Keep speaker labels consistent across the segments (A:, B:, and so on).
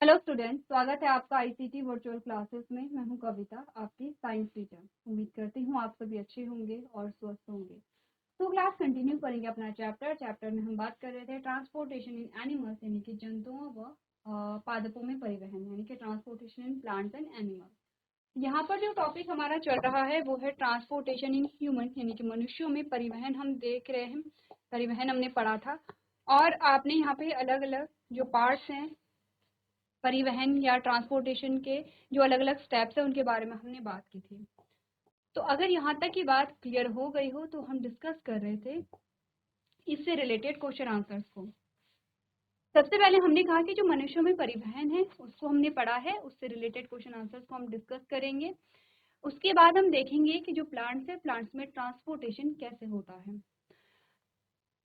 A: Hello student, स्वागत है आपका आईसीटी वर्चुअल क्लासेस में। मैं हूं कविता, आपकी साइंस टीचर। उम्मीद करती हूं आप सभी अच्छे होंगे और स्वस्थ होंगे। तो क्लास कंटिन्यू करेंगे अपना चैप्टर में हम बात कर रहे थे ट्रांसपोर्टेशन इन एनिमल्स, यानी कि जंतुओं व पादपों में परिवहन, यानी कि transportation in plants and animals. यहाँ पर जो टॉपिक हमारा चल रहा है वो है ट्रांसपोर्टेशन इन ह्यूमन, यानी कि मनुष्यों में परिवहन हम देख रहे हैं। परिवहन हमने पढ़ा था और आपने यहाँ पे अलग अलग जो पार्ट्स हैं परिवहन या ट्रांसपोर्टेशन के, जो अलग अलग स्टेप्स हैं उनके बारे में हमने बात की थी। तो अगर यहाँ तक की बात क्लियर हो गई हो तो हम डिस्कस कर रहे थे इससे रिलेटेड क्वेश्चन आंसर्स को। सबसे पहले हमने कहा कि जो मनुष्यों में परिवहन है उसको हमने पढ़ा है, उससे रिलेटेड क्वेश्चन आंसर्स को हम डिस्कस करेंगे। उसके बाद हम देखेंगे कि जो प्लांट्स है, प्लांट्स में ट्रांसपोर्टेशन कैसे होता है।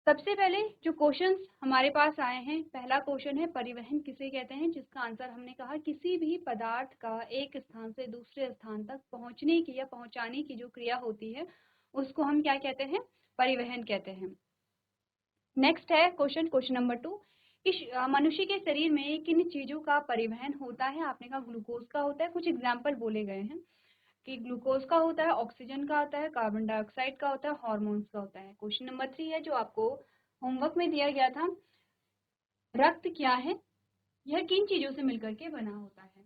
A: सबसे पहले जो क्वेश्चंस हमारे पास आए हैं, पहला क्वेश्चन है परिवहन किसे कहते हैं, जिसका आंसर हमने कहा किसी भी पदार्थ का एक स्थान से दूसरे स्थान तक पहुंचने की या पहुंचाने की जो क्रिया होती है उसको हम क्या कहते हैं, परिवहन कहते हैं। नेक्स्ट है क्वेश्चन नंबर 2 कि मनुष्य के शरीर में किन चीजों का परिवहन होता है। आपने कहा ग्लूकोज का होता है, कुछ एग्जाम्पल बोले गए हैं कि ग्लूकोज का होता है, ऑक्सीजन का होता है, कार्बन डाइऑक्साइड का होता है, हार्मोन्स का होता है। क्वेश्चन नंबर 3 है जो आपको होमवर्क में दिया गया था, रक्त क्या है, यह किन चीजों से मिलकर के बना होता है।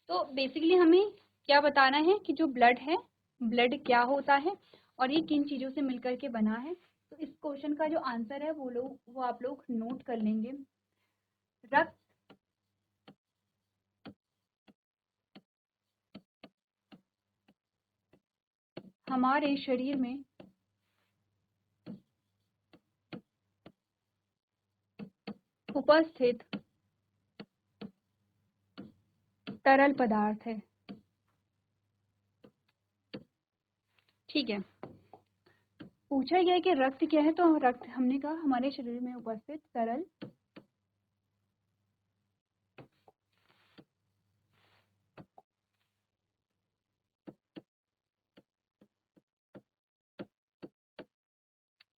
A: तो बेसिकली हमें क्या बताना है कि जो ब्लड है, ब्लड क्या होता है और ये किन चीजों से मिलकर के बना है। तो इस क्वेश्चन का जो आंसर है वो आप लोग नोट कर लेंगे। रक्त हमारे शरीर में उपस्थित तरल पदार्थ है। ठीक है, पूछा गया है कि रक्त क्या है, तो रक्त हमने कहा हमारे शरीर में उपस्थित तरल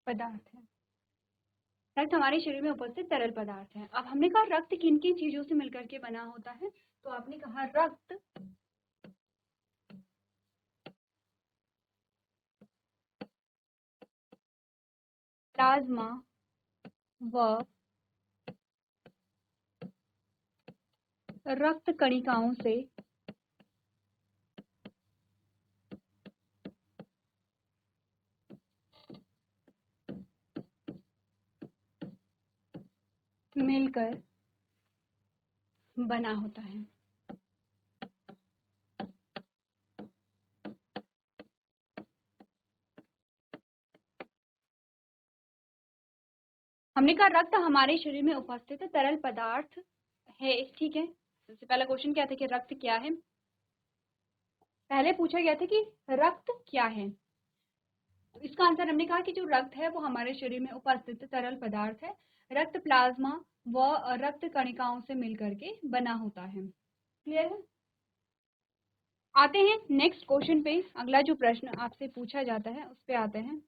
A: पदार्थ है। रक्त हमारे शरीर में उपस्थित तरल पदार्थ है। अब हमने कहा रक्त किन किन चीजों से मिलकर के बना होता है, तो आपने कहा रक्त प्लाज्मा व रक्त कणिकाओं से मिलकर बना होता है। हमने कहा रक्त हमारे शरीर में उपस्थित तरल पदार्थ है। ठीक है, सबसे पहला क्वेश्चन क्या था कि रक्त क्या है। पहले पूछा गया था कि रक्त क्या है, तो इसका आंसर हमने कहा कि जो रक्त है वो हमारे शरीर में उपस्थित तरल पदार्थ है। रक्त प्लाज्मा व रक्त कणिकाओं से मिलकर के बना होता है। क्लियर है। आते हैं नेक्स्ट क्वेश्चन पे। अगला जो प्रश्न आपसे पूछा जाता है उस पे आते हैं।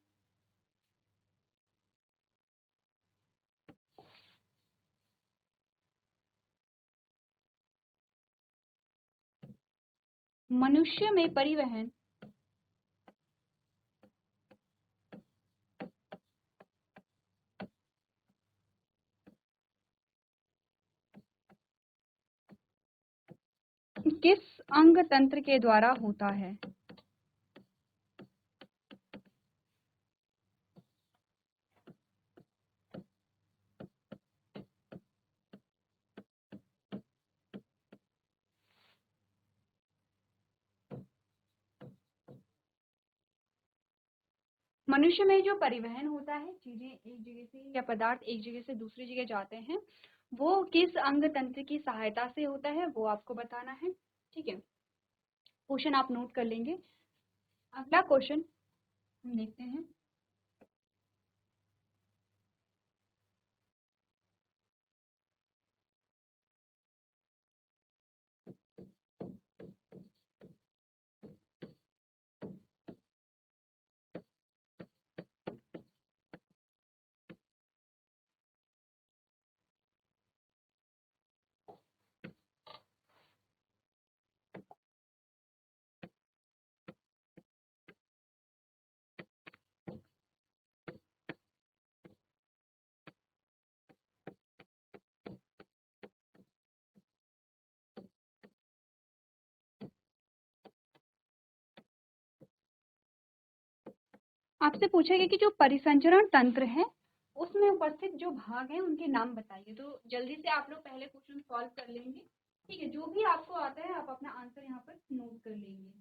A: मनुष्य में परिवहन किस अंग तंत्र के द्वारा होता है। मनुष्य में जो परिवहन होता है, चीजें एक जगह से या पदार्थ एक जगह से दूसरी जगह जाते हैं, वो किस अंग तंत्र की सहायता से होता है वो आपको बताना है। ठीक है, क्वेश्चन आप नोट कर लेंगे। अगला क्वेश्चन हम देखते हैं। आपसे पूछेगा कि जो परिसंचरण तंत्र है उसमें उपस्थित जो भाग हैं उनके नाम बताइए। तो जल्दी से आप लोग पहले क्वेश्चन सॉल्व कर लेंगे। ठीक है, जो भी आपको आता है आप अपना आंसर यहाँ पर नोट कर लेंगे।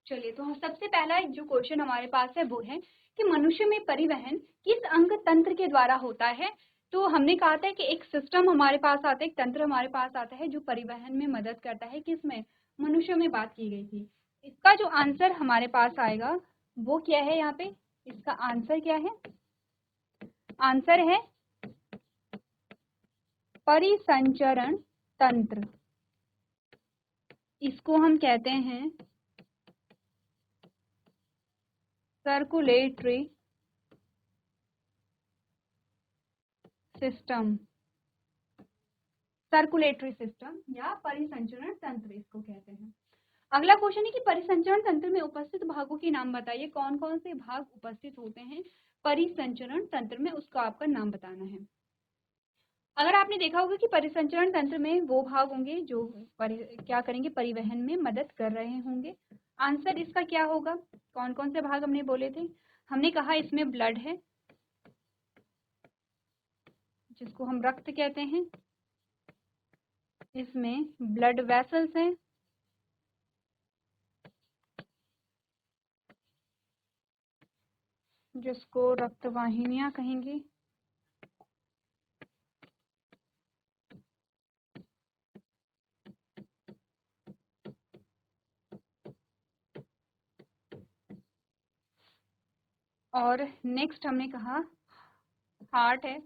A: चलिए, तो हम सबसे पहला जो क्वेश्चन हमारे पास है वो है कि मनुष्य में परिवहन किस अंग तंत्र के द्वारा होता है। तो हमने कहा था कि एक सिस्टम हमारे पास आता है, एक तंत्र हमारे पास आता है जो परिवहन में मदद करता है। किसमें? मनुष्य में बात की गई थी। इसका जो आंसर हमारे पास आएगा वो क्या है? यहाँ पे इसका आंसर क्या है? आंसर है परिसंचरण तंत्र। इसको हम कहते हैं सर्कुलेटरी सिस्टम, सर्कुलेटरी सिस्टम या परिसंचरण तंत्र इसको कहते हैं। अगला क्वेश्चन है कि परिसंचरण तंत्र में उपस्थित भागों के नाम बताइए। कौन कौन से भाग उपस्थित होते हैं परिसंचरण तंत्र में, उसका आपका नाम बताना है। अगर आपने देखा होगा कि परिसंचरण तंत्र में वो भाग होंगे जो क्या करेंगे? परिवहन में मदद कर रहे होंगे। आंसर इसका क्या होगा? कौन कौन से भाग हमने बोले थे? हमने कहा इसमें ब्लड है जिसको हम रक्त कहते हैं, इसमें ब्लड वेसल्स हैं, जिसको रक्तवाहिनियां कहेंगे, और नेक्स्ट हमने कहा हार्ट है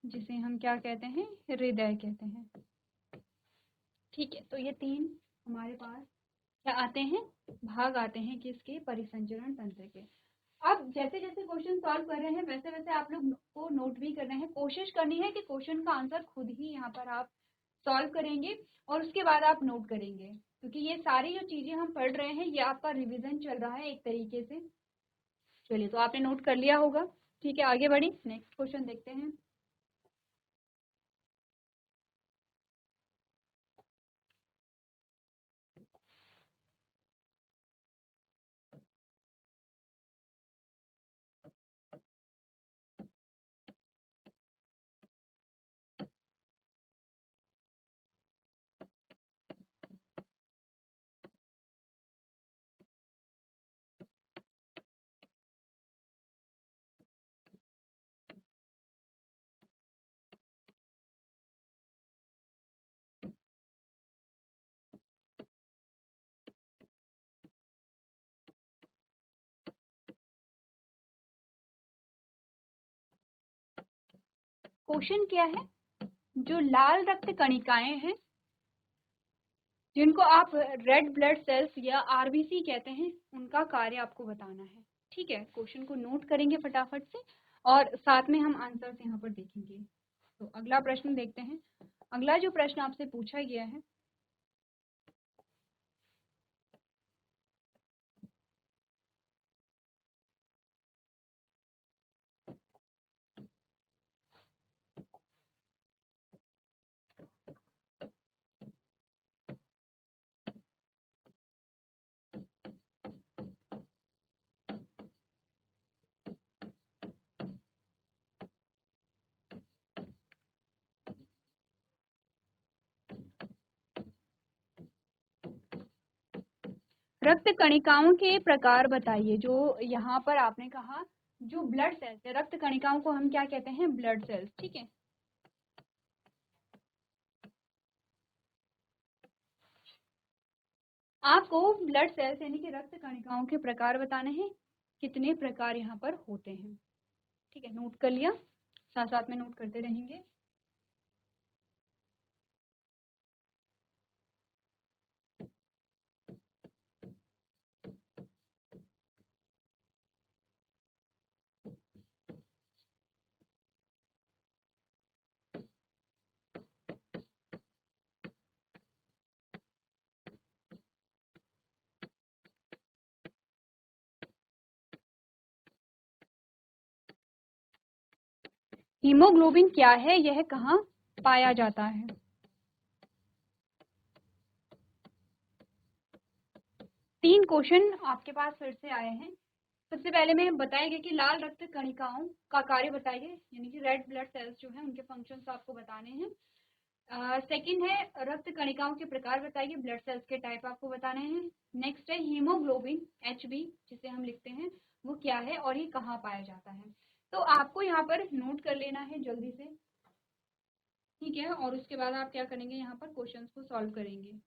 A: जिसे हम क्या कहते हैं? हृदय कहते हैं। ठीक है, तो ये तीन हमारे पास क्या आते हैं? भाग आते हैं किसके? परिसंचरण तंत्र के। अब जैसे जैसे क्वेश्चन सॉल्व कर रहे हैं वैसे वैसे आप लोग को नोट भी करना है। कोशिश करनी है कि क्वेश्चन का आंसर खुद ही यहाँ पर आप सॉल्व करेंगे और उसके बाद आप नोट करेंगे, क्योंकि ये सारी जो चीजें हम पढ़ रहे हैं ये आपका रिवीजन चल रहा है एक तरीके से। चलिए, तो आपने नोट कर लिया होगा। ठीक है, आगे बढ़ी, नेक्स्ट क्वेश्चन देखते हैं। क्वेश्चन क्या है? जो लाल रक्त कणिकाएं हैं जिनको आप रेड ब्लड सेल्स या आरबीसी कहते हैं, उनका कार्य आपको बताना है। ठीक है, क्वेश्चन को नोट करेंगे फटाफट से और साथ में हम आंसर यहाँ पर देखेंगे। तो अगला प्रश्न देखते हैं। अगला जो प्रश्न आपसे पूछा गया है, रक्त कणिकाओं के प्रकार बताइए। जो यहाँ पर आपने कहा जो ब्लड सेल्स है, रक्त कणिकाओं को हम क्या कहते हैं? Blood cells. ठीक है, आपको ब्लड सेल्स यानी कि रक्त कणिकाओं के प्रकार बताने हैं। कितने प्रकार यहाँ पर होते हैं? ठीक है, नोट कर लिया, साथ साथ में नोट करते रहेंगे। हीमोग्लोबिन क्या है, यह कहाँ पाया जाता है? तीन क्वेश्चन आपके पास फिर से आए हैं। सबसे पहले में बताएंगे कि लाल रक्त कणिकाओं का कार्य बताइए, यानी कि रेड ब्लड सेल्स जो है उनके फंक्शंस आपको बताने हैं। सेकंड है रक्त कणिकाओं के प्रकार बताइए, ब्लड सेल्स के टाइप आपको बताने हैं। नेक्स्ट है हीमोग्लोबिन HB जिसे हम लिखते हैं वो क्या है और ये कहाँ पाया जाता है। तो आपको यहाँ पर नोट कर लेना है जल्दी से, ठीक है, और उसके बाद आप क्या करेंगे, यहाँ पर क्वेश्चंस को सॉल्व करेंगे।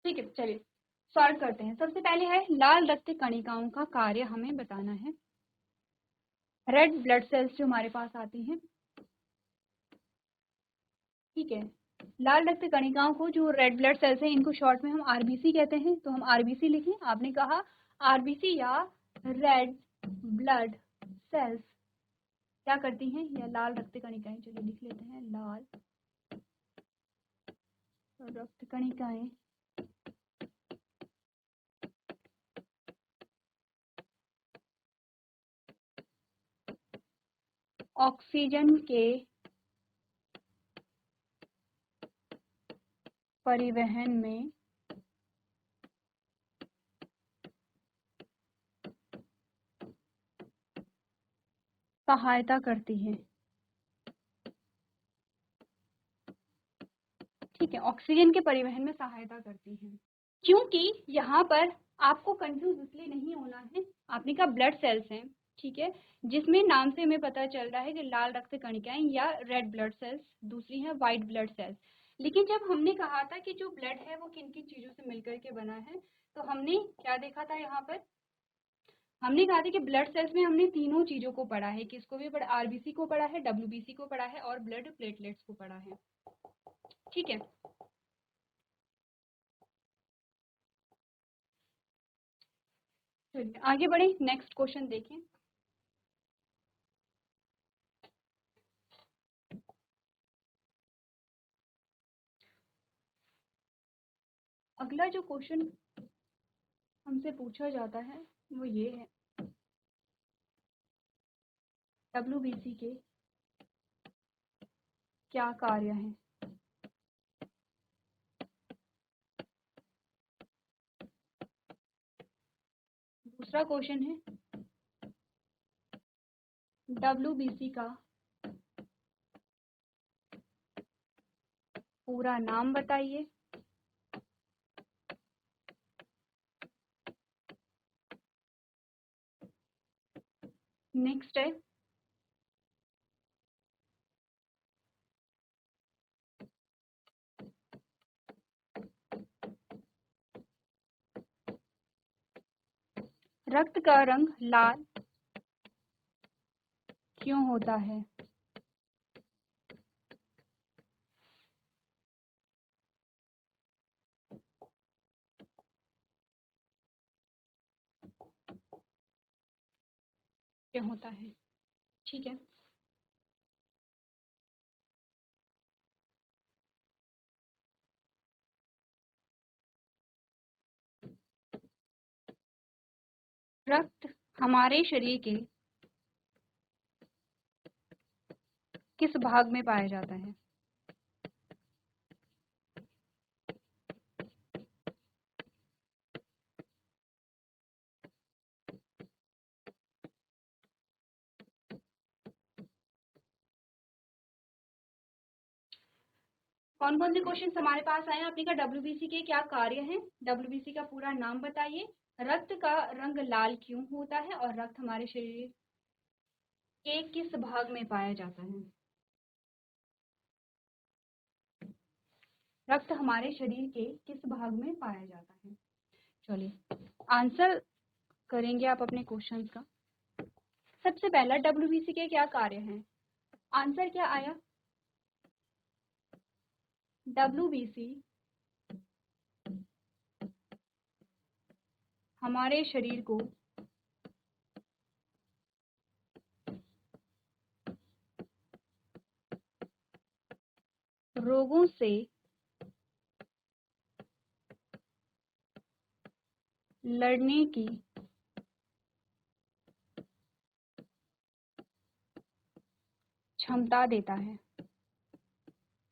A: ठीक है, चलिए सॉल्व करते हैं। सबसे पहले है लाल रक्त कणिकाओं का कार्य हमें बताना है। रेड ब्लड सेल्स जो हमारे पास आती हैं, ठीक है, लाल रक्त कणिकाओं को जो रेड ब्लड सेल्स हैं इनको शॉर्ट में हम आरबीसी कहते हैं, तो हम आरबीसी लिखें। आपने कहा आरबीसी या रेड ब्लड सेल्स क्या करती हैं, या लाल रक्त कणिकाएं, चलिए लिख लेते हैं लाल रक्त कणिकाएं ऑक्सीजन के परिवहन में सहायता करती है। ठीक है, ऑक्सीजन के परिवहन में सहायता करती है। क्योंकि यहाँ पर आपको कंफ्यूज इसलिए नहीं होना है, आपने कहा ब्लड सेल्स हैं, ठीक है, जिसमें नाम से हमें पता चल रहा है कि लाल रक्त कणिकाएं या रेड ब्लड सेल्स, दूसरी है व्हाइट ब्लड सेल्स। लेकिन जब हमने कहा था कि जो ब्लड है वो किन किन चीजों से मिलकर के बना है, तो हमने क्या देखा था, यहाँ पर हमने कहा था कि ब्लड सेल्स में हमने तीनों चीजों को पढ़ा है, किसको भी पढ़ा, आरबीसी को पढ़ा है, डब्ल्यूबीसी को पढ़ा है और ब्लड प्लेटलेट्स को पढ़ा है। ठीक है, चलिए आगे बढ़े, नेक्स्ट क्वेश्चन देखें। अगला जो क्वेश्चन हमसे पूछा जाता है वो ये है, डब्ल्यूबीसी के क्या कार्य हैं। दूसरा क्वेश्चन है डब्ल्यूबीसी का पूरा नाम बताइए। नेक्स्ट है रक्त का रंग लाल क्यों होता है। क्यों होता है, ठीक है। रक्त हमारे शरीर के किस भाग में पाया जाता है। कौन कौन से क्वेश्चन हमारे पास आए हैं, आपने कहा डब्ल्यूबीसी के क्या कार्य हैं, डब्ल्यूबीसी का पूरा नाम बताइए, रक्त का रंग लाल क्यों होता है और रक्त हमारे शरीर के किस भाग में पाया जाता है। रक्त हमारे शरीर के किस भाग में पाया जाता है। चलिए आंसर करेंगे आप अपने क्वेश्चंस का। सबसे पहला डब्ल्यूबीसी के क्या कार्य हैं, आंसर क्या आया? WBC हमारे शरीर को रोगों से लड़ने की क्षमता देता है।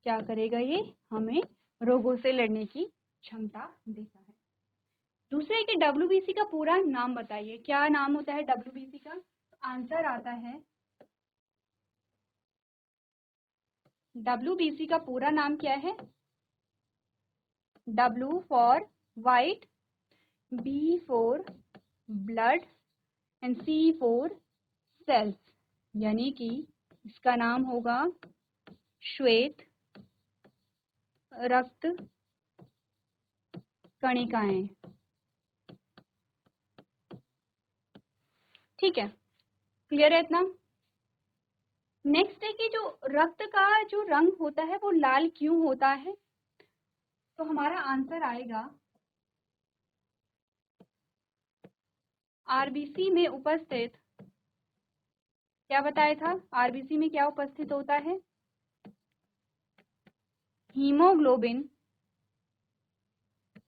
A: क्या करेगा ये? हमें रोगों से लड़ने की क्षमता देता है। दूसरे कि WBC का पूरा नाम बताइए, क्या नाम होता है WBC का? आंसर आता है WBC का पूरा नाम क्या है? W for white, B for blood and C for cells, यानी कि इसका नाम होगा श्वेत रक्त कणिकाएं। ठीक है, क्लियर है इतना? नेक्स्ट है कि जो रक्त का जो रंग होता है वो लाल क्यों होता है? तो हमारा आंसर आएगा आरबीसी में उपस्थित, क्या बताया था? आरबीसी में क्या उपस्थित होता है? हीमोग्लोबिन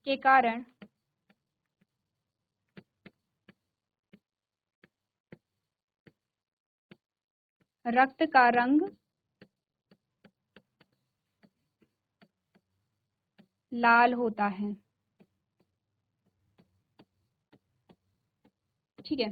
A: के कारण रक्त का रंग लाल होता है। ठीक है,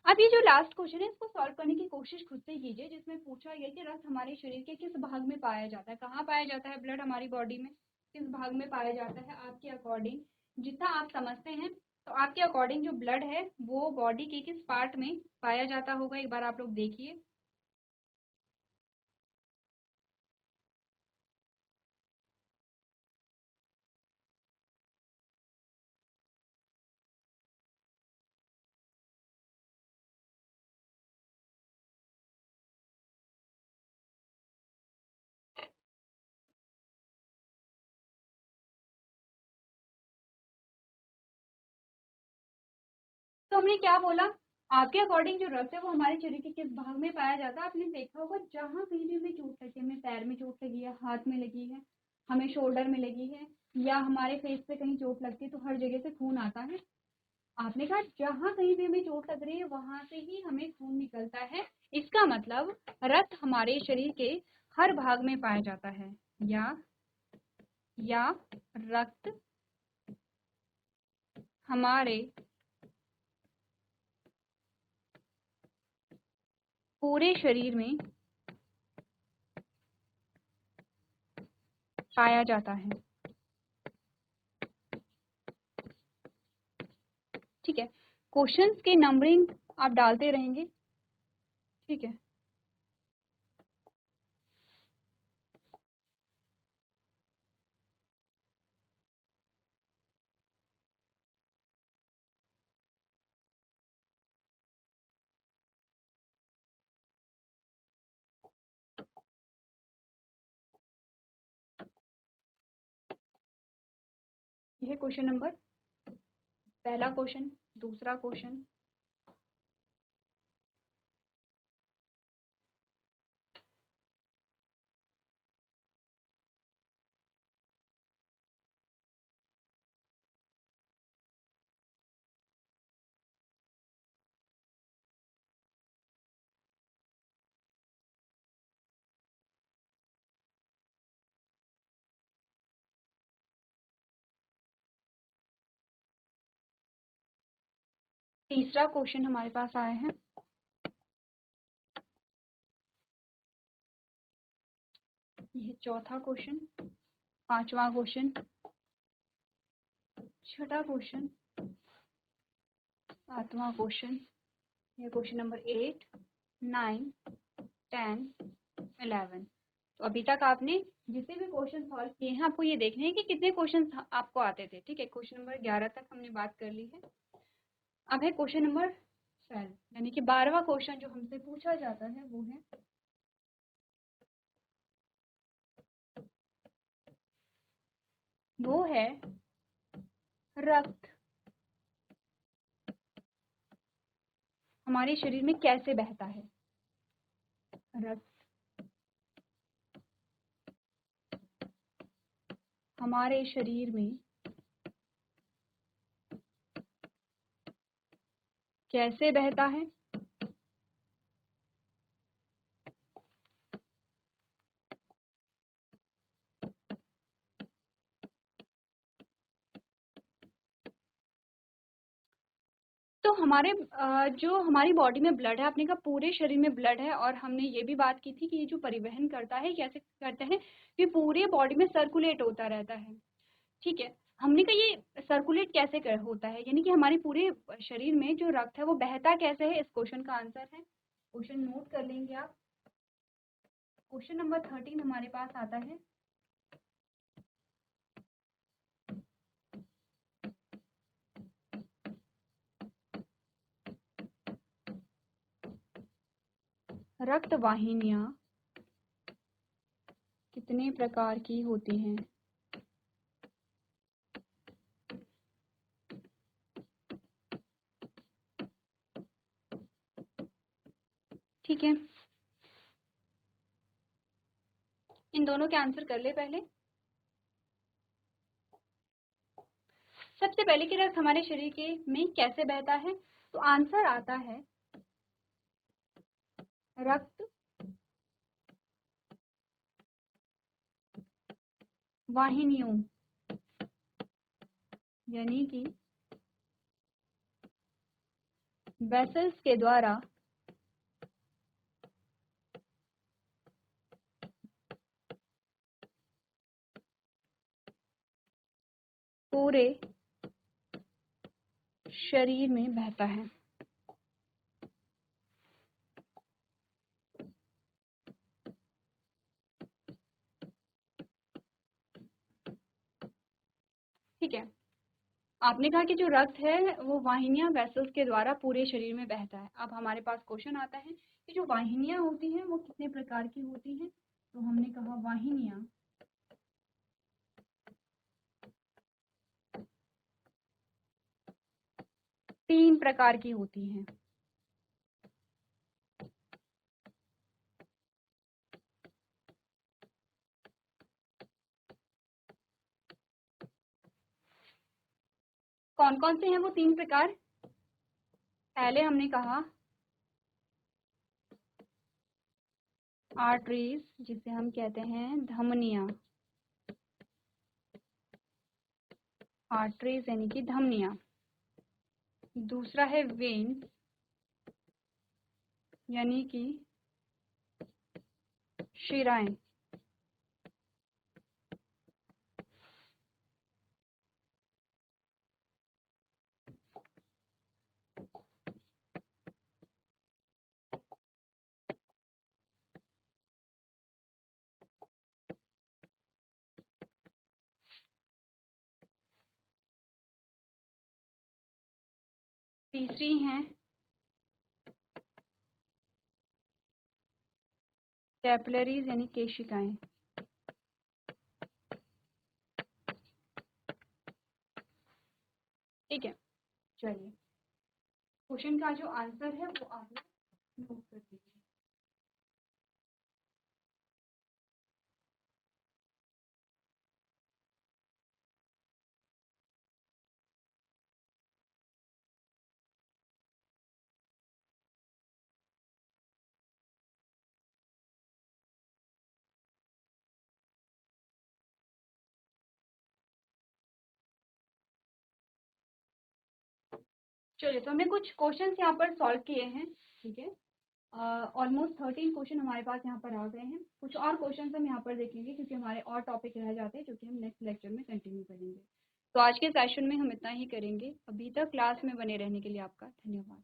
A: अब ये जो लास्ट क्वेश्चन है इसको सॉल्व करने की कोशिश खुद से कीजिए, जिसमें पूछा गया कि रक्त हमारे शरीर के किस भाग में पाया जाता है, कहाँ पाया जाता है ब्लड हमारी बॉडी में, किस भाग में पाया जाता है? आपके अकॉर्डिंग जितना आप समझते हैं, तो आपके अकॉर्डिंग जो ब्लड है वो बॉडी के किस पार्ट में पाया जाता होगा, एक बार आप लोग देखिए। तो हमने क्या बोला? आपके अकॉर्डिंग जो रक्त है वो हमारे शरीर के किस भाग में पाया जाता है? आपने देखा होगा जहाँ कहीं भी हमें चोट लगी, हमें पैर में चोट लगी है, हाथ में लगी है, हमें शोल्डर में लगी है, या हमारे फेस पे कहीं चोट लगती है, तो हर जगह से खून आता है। आपने कहा जहाँ कहीं भी हमें चोट लग रही है वहां से ही हमें खून निकलता है। इसका मतलब रक्त हमारे शरीर के हर भाग में पाया जाता है, या रक्त हमारे पूरे शरीर में पाया जाता है। ठीक है, क्वेश्चंस के नंबरिंग आप डालते रहेंगे। ठीक है, यह क्वेश्चन नंबर पहला क्वेश्चन, दूसरा क्वेश्चन, तीसरा क्वेश्चन हमारे पास आए हैं। यह चौथा क्वेश्चन, पांचवा क्वेश्चन, छठा क्वेश्चन, सातवां क्वेश्चन, यह क्वेश्चन नंबर 8, 9, 10, 11। तो अभी तक आपने जितने भी क्वेश्चन सॉल्व किए हैं आपको ये देखने हैं कि कितने क्वेश्चन आपको आते थे। ठीक है, क्वेश्चन नंबर 11 तक हमने बात कर ली है। अब है क्वेश्चन नंबर 12, यानी कि 12वां क्वेश्चन जो हमसे पूछा जाता है वो है वो है रक्त हमारे शरीर में कैसे बहता है। रक्त हमारे शरीर में कैसे बहता है। तो हमारे जो हमारी बॉडी में ब्लड है, आपने कहा पूरे शरीर में ब्लड है, और हमने ये भी बात की थी कि ये जो परिवहन करता है कैसे करता है, ये पूरे बॉडी में सर्कुलेट होता रहता है। ठीक है, हमने कहा ये सर्कुलेट कैसे होता है, यानी कि हमारे पूरे शरीर में जो रक्त है वो बहता कैसे है। इस क्वेश्चन का आंसर है, क्वेश्चन नोट कर लेंगे आप। क्वेश्चन नंबर 13 हमारे पास आता है, रक्त वाहिनियां कितने प्रकार की होती हैं। ठीक है, इन दोनों के आंसर कर ले पहले। सबसे पहले कि रक्त हमारे शरीर के में कैसे बहता है, तो आंसर आता है रक्त वाहिनियों, यानी कि वेसल्स के द्वारा पूरे शरीर में बहता है। ठीक है, आपने कहा कि जो रक्त है वो वाहिनियां वेसल्स के द्वारा पूरे शरीर में बहता है। अब हमारे पास क्वेश्चन आता है कि जो वाहिनियां होती हैं वो कितने प्रकार की होती हैं। तो हमने कहा वाहिनियां 3 प्रकार की होती हैं। कौन कौन से हैं वो 3 प्रकार। पहले हमने कहा आर्टरीज, जिसे हम कहते हैं धमनियां। आर्टरीज यानी कि धमनियां। दूसरा है वेन, यानी कि शिराएं। तीसरी हैं कैपिलरीज, यानी केशिकाएं। ठीक है, चलिए क्वेश्चन का जो आंसर है वो आप नोट कर दीजिए। चलिए, तो हमने कुछ क्वेश्चंस यहाँ पर सॉल्व किए हैं। ठीक है, ऑलमोस्ट 13 क्वेश्चन हमारे पास यहाँ पर आ गए हैं। कुछ और क्वेश्चंस हम यहाँ पर देखेंगे क्योंकि हमारे और टॉपिक रह जाते हैं जो कि हम नेक्स्ट लेक्चर में कंटिन्यू करेंगे। तो आज के सेशन में हम इतना ही करेंगे। अभी तक क्लास में बने रहने के लिए आपका धन्यवाद।